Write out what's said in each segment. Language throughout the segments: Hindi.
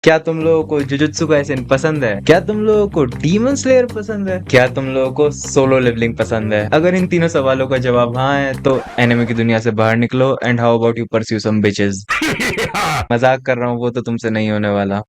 क्या तुम लोगों को जुजुत्सु काइसेन पसंद है? क्या तुम लोगों को डीमन स्लेयर पसंद है? क्या तुम लोगों को सोलो लेवलिंग पसंद है? अगर इन तीनों सवालों का जवाब हाँ है तो एनिमे की दुनिया से बाहर निकलो and how about you pursue some bitches. मजाक कर रहा हूँ, वो तो तुमसे नहीं होने वाला।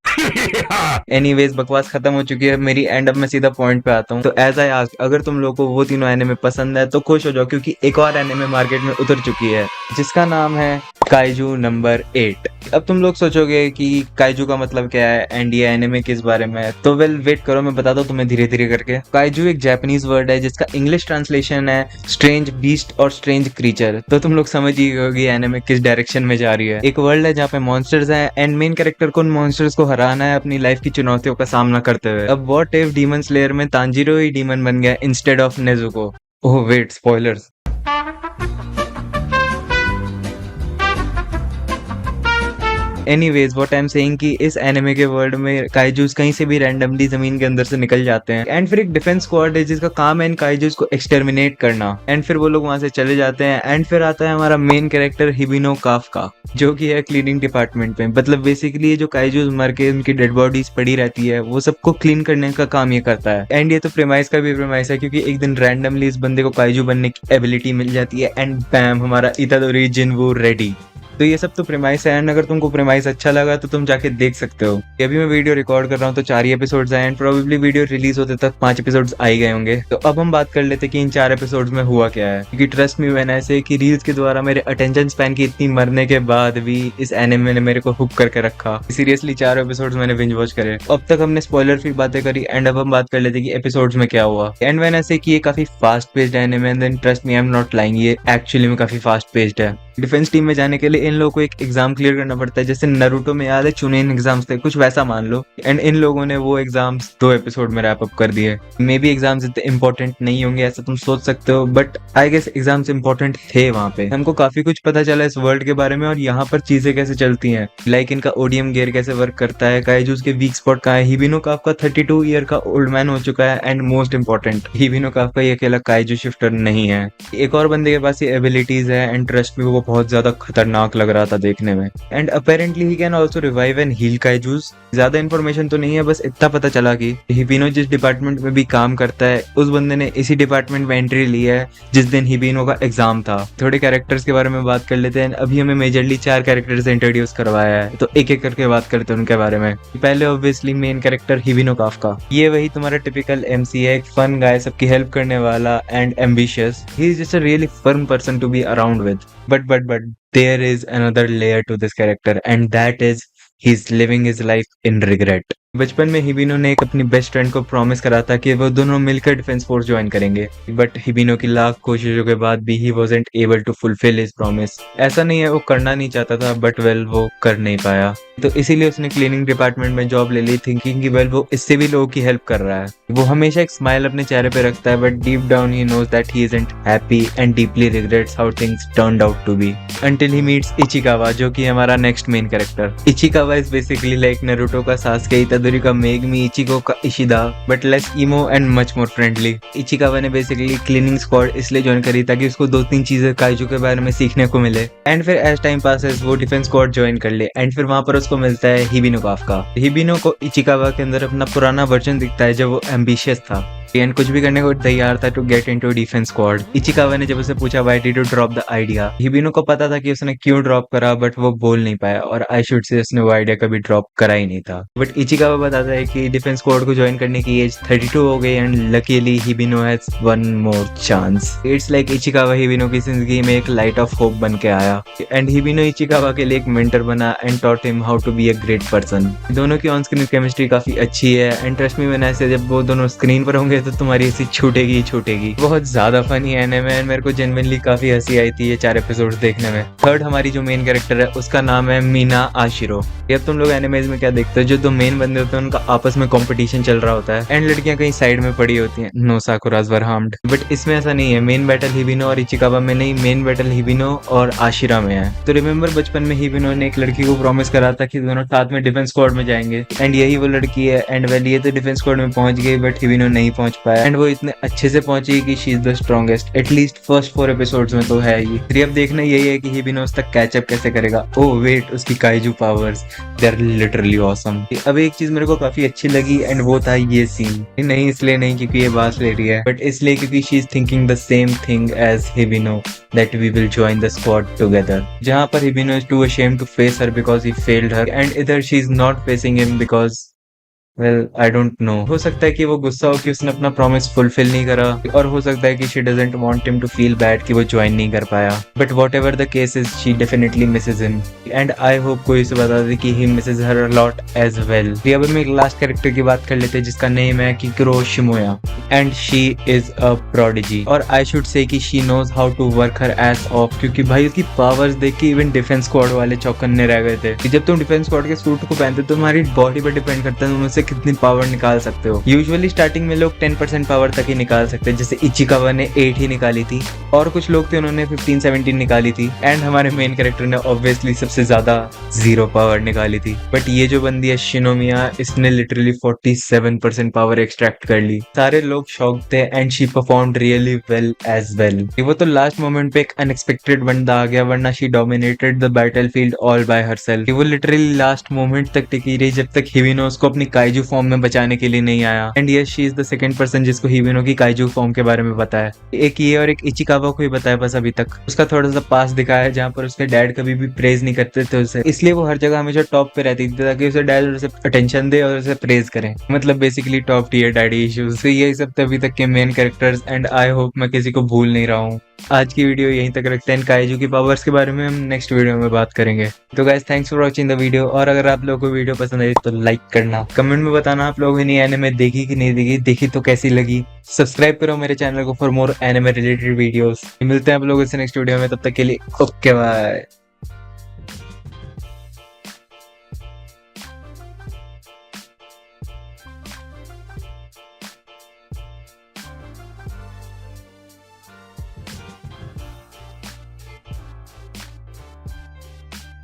एनीवेज, बकवास खत्म हो चुकी है मेरी एंड। अब मैं सीधा पॉइंट पे आता हूँ। तो एज आई आस्क्ड, अगर तुम लोगों को वो तीनों एनिमे पसंद है तो खुश हो जाओ, क्योंकि एक और एनिमे मार्केट में उतर चुकी है जिसका नाम है काइजू नंबर 8। अब तुम लोग सोचोगे कि काइजू का मतलब क्या है एंड ये एनिमे किस बारे में है, तो वेल वेट करो, मैं बताता हूँ तुम्हें धीरे धीरे करके। काइजू एक जापानीज वर्ड है जिसका इंग्लिश ट्रांसलेशन है स्ट्रेंज बीस्ट और स्ट्रेंज क्रीचर। तो तुम लोग समझ ही होगी एनिमे किस डायरेक्शन में जा रही है। एक वर्ल्ड है जहाँ पे मॉन्स्टर्स हैं एंड मेन कैरेक्टर को उन मॉन्स्टर्स को हराना है अपनी लाइफ की चुनौतियों का सामना करते हुए। अब व्हाट इफ डीमन स्लेयर में तांजीरो ही डीमन बन गया instead of Nezuko. Oh wait, spoilers. Anyways, what I am saying कि इस एनिमे के वर्ल्ड में काइजूस कहीं से भी रैंडमली जमीन के अंदर से निकल जाते हैं एंड फिर एक डिफेंस स्क्वाड है जिसका काम है इन काइजूस को एक्सटर्मिनेट करना एंड फिर वो लोग वहां से चले जाते हैं एंड फिर आता है हमारा मेन कैरेक्टर हिबिनो काफका, जो कि है क्लीनिंग डिपार्टमेंट में। मतलब बेसिकली ये जो काइजूस मर के उनकी डेड बॉडीज पड़ी रहती है वो सबको क्लीन करने का काम ये करता है। एंड ये तो प्रेमाइस का भी प्रेमाइस है, क्योंकि एक दिन रैंडमली इस बंदे को काइजू बनने की एबिलिटी मिल जाती है एंड बैम, हमारा इतादोरी जिनवू रेडी। तो ये सब तो प्रेमाइस है एंड अगर तुमको प्रेमाइस अच्छा लगा तो तुम जाके देख सकते हो। अभी मैं वीडियो रिकॉर्ड कर रहा हूँ तो 4 ही एपिसोड्स आए एंड प्रोबेबली वीडियो रिलीज होते तक 5 एपिसोड्स आ ही गए होंगे। तो अब हम बात कर लेते कि इन 4 एपिसोड्स में हुआ क्या है, क्योंकि ट्रस्ट मी व्हेन आई से कि रील्स के द्वारा मेरे अटेंशन स्पैन की इतनी मरने के बाद भी इस एनिमे ने मेरे को हुक करके रखा। सीरियसली 4 एपिसोड्स मैंने बिंज वॉच करे। अब तक हमने स्पॉइलर फ्री बातें करी एंड अब हम बात कर लेते कि एपिसोड्स में क्या हुआ। एंड व्हेन आई से कि ये काफी fast paced anime, then trust me I am not lying, ये एक्चुअली में काफी फास्ट पेस्ड है। डिफेंस टीम में जाने के लिए इन लोगों को एक एग्जाम क्लियर करना पड़ता है, जैसे नारुतो में याद है चुनेन एग्जाम्स थे, कुछ वैसा मान लो। एंड इन लोगों ने वो एग्जाम्स 2 एपिसोड में रैप अप कर दिए। मे बी एग्जाम्स इतने इंपॉर्टेंट नहीं होंगे ऐसा तुम सोच सकते हो, but I guess exams important थे वहां पे। हमको काफी कुछ पता चला इस वर्ल्ड के बारे में और यहाँ पर चीजें कैसे चलती हैं, लाइक इनका ओडियम गियर कैसे वर्क करता है, काइजूस के वीक स्पॉट कहाँ है। हिबिनो काफका 32 ईयर का ओल्ड मैन हो चुका है एंड मोस्ट इंपॉर्टेंट, हिबिनो काफका ये अकेला काइजू शिफ्टर नहीं है, एक और बंदे के पास ये एबिलिटीज है एंड ट्रस्ट में वो बहुत ज्यादा खतरनाक लग रहा था देखने में। And apparently he can also revive and heal kaijus. ज्यादा इन्फॉर्मेशन तो नहीं है, बस इतना पता चला कि हिबिनो जिस डिपार्टमेंट में भी काम करता है उस बंदे ने इसी डिपार्टमेंट में एंट्री ली है जिस दिन हिबिनो का एग्जाम था। थोड़े कैरेक्टर्स के बारे में बात कर लेते हैं। अभी हमें मेजरली 4 कैरेक्टर्स इंट्रोड्यूस करवाया है, तो एक एक करके बात करते हैं उनके बारे में। पहले ऑब्वियसली मेन कैरेक्टर हिबिनो काफका। ये वही तुम्हारा टिपिकल एमसी है, एक फन गाय, सबकी हेल्प करने वाला and ambitious. He is just a really fun person to be around with. But there is another layer to this character and that is he's living his life in regret. बचपन में हिबिनो ने एक अपनी बेस्ट फ्रेंड को प्रॉमिस करा था कि वो दोनों मिलकर डिफेंस फोर्स ज्वाइन करेंगे, बट हिबिनो की लाख कोशिशों के बाद भी he wasn't able to fulfil his promise. ऐसा नहीं है वो करना नहीं चाहता था, बट वेल वो कर नहीं पाया, तो इसीलिए उसने क्लीनिंग डिपार्टमेंट में जॉब ले ली, थिंकिंग कि वेल वो इससे भी लोगों की हेल्प कर रहा है। वो हमेशा एक स्माइल अपने चेहरे पे रखता है, but deep down he knows that he isn't happy and deeply regrets how things turned out to be until he meets Ichikawa, जो कि हमारा next main character. Ichikawa is basically like Naruto का सासुके, इतादोरी का मेगमी, इचिको का Ishida, but less emo and much more friendly. Ichikawa ने बेसिकली क्लीनिंग स्क्वाड इसलिए ज्वाइन करी ताकि उसको 2-3 चीजें काइजू के बारे में सीखने को मिले एंड फिर एज टाइम पासेस वो डिफेंस स्क्वाड ज्वाइन कर ले एंड फिर वहां पर उसको मिलता है हिबिनो काफका। हिबिनो को इचिकावा के अंदर अपना पुराना वर्जन दिखता है जब वो एम्बिशियस था एंड कुछ भी करने को तैयार था to get into defence squad. Ichikawa ने जब उसे पूछा why did you drop the idea, Hibino को पता था कि उसने क्यों ड्रॉप करा, बट वो बोल नहीं पाया और आई शुड से उसने वो आइडिया कभी ड्रॉप करा ही नहीं था। बट इचिकावा बताता है कि डिफेंस स्क्वाड को ज्वाइन करने की एज 32 हो गई and luckily Hibino has one more chance. It's like Ichikawa Hibino की जिंदगी में एक लाइट ऑफ होप बन के आया एंड हिबिनो इचिकावा के लिए एक मेंटर बना and taught him how to be a great person. दोनों की ऑन स्क्रीन केमिस्ट्री काफी अच्छी है and trust me when I say जब वो दोनों स्क्रीन पर होंगे तो तुम्हारी ऐसी छूटेगी ही छूटेगी। बहुत ज्यादा फनी एनिमे है, मेरे को जेन्युइनली काफी हंसी आई थी ये 4 एपिसोड्स देखने में। थर्ड हमारी जो मेन कैरेक्टर है उसका नाम है मीना आशिरो। ये तुम लोग एनिमेज में क्या देखते हो, जो 2 मेन बंदे होते हैं उनका आपस में कंपटीशन चल रहा होता है एंड लड़कियां कहीं साइड में पड़ी होती हैं, नो साकुरास वर हार्म्ड। बट इसमें ऐसा नहीं है, मेन बैटल हिबिनो और इचिकावा में नहीं, मेन बैटल हिबिनो और आशिरा में है। तो रिमेंबर बचपन में हिबिनो ने एक लड़की को प्रॉमिस करा था कि दोनों साथ में डिफेंस स्क्वाड में जाएंगे एंड यही वो लड़की है एंड वेल ये तो डिफेंस स्क्वाड में पहुंच गई बट हिबिनो नहीं पहुंच पहुंच पाया एंड वो इतने अच्छे से पहुंची कि she is the strongest, at least first 4 episodes में तो है ही। फिर अब देखना यही है कि हिबिनो तक कैचअप कैसे करेगा। ओह वेट, उसकी Kaiju powers, they are literally awesome. अब एक चीज मेरे को काफी अच्छी लगी एंड वो था ये सीन, नहीं इसलिए नहीं क्योंकि ये बात ले रही है, बट इसलिए क्योंकि she is thinking the same thing as Hibino, that we will join the squad together. जहाँ पर Hibino is too ashamed to face her because he failed her and either she is not facing him because well I don't know, हो सकता है कि वो गुस्सा हो कि उसने अपना प्रॉमिस फुलफिल नहीं करा, और हो सकता है कि she doesn't want him to feel bad कि वो ज्वाइन नहीं कर पाया। But whatever the case is, she definitely misses him and I hope कोई इसे बता दे कि he misses her a lot as well. अब हम एक लास्ट कैरेक्टर की बात कर लेते हैं जिसका नेम है Kikoru Shinomiya and she is a prodigy, और आई शुड से कि she knows how to work her ass off, क्योंकि भाई उसकी पावर्स देख के इवन डिफेंस स्क्वाड वाले चौकन्ने रह गए थे। जब तुम डिफेंस स्क्वाड के सूट को पहनते तो तुम्हारी बॉडी पर डिपेंड करता है तुम उससे कितनी पावर निकाल सकते हो। यूजुअली स्टार्टिंग में लोग 10% पावर तक ही निकाल सकते हैं, जैसे इचिकावा ने 8 ही निकाली थी और कुछ लोग थे उन्होंने 15-17 निकाली थी एंड हमारे मेन कैरेक्टर ने ऑब्वियसली सबसे ज्यादा 0 पावर निकाली थी। बट ये जो बंदी है शिनोमिया, इसने लिटरली 47% पावर एक्सट्रैक्ट कर ली। सारे लोग शॉक थे and she performed really well as well. वो तो लास्ट मोमेंट पे एक अनएक्सपेक्टेड बंदा आ गया, वरना she dominated the battlefield all by herself. वो लिटरली लास्ट मोमेंट तक टिकी रही जब तक हिबिनो उसको अपनी काइजू फॉर्म में बचाने के लिए नहीं आया। And yes, she is the second person जिसको हिबिनो की काइजू फॉर्म के बारे में पता है। एक ये और एक इचिकावा को ही बताया बस अभी तक। उसका थोड़ा सा पास दिखाया है जहाँ पर उसके डैड कभी भी प्रेज नहीं करते थे उसे, इसलिए वो हर जगह हमेशा टॉप पे रहती थी ताकि उसे डैड उसे अटेंशन दे और उसे प्रेज करे, मतलब basically top tier daddy issues. तो यही सब थे अभी तक के main characters and I hope मैं किसी को भूल नहीं रहा हूँ। आज की वीडियो यहीं तक रखते हैं, काइजू की पावर्स के बारे में हम नेक्स्ट वीडियो में बात करेंगे। तो guys thanks for watching the video, और अगर आप लोगों को वीडियो पसंद आई तो लाइक करना, कमेंट में बताना आप लोगों ने एनिमे देखी कि नहीं देखी, देखी तो कैसी लगी। सब्सक्राइब करो मेरे चैनल को for more anime related videos. मिलते हैं आप लोगों से नेक्स्ट वीडियो में, तब तक के लिए ओके बाय।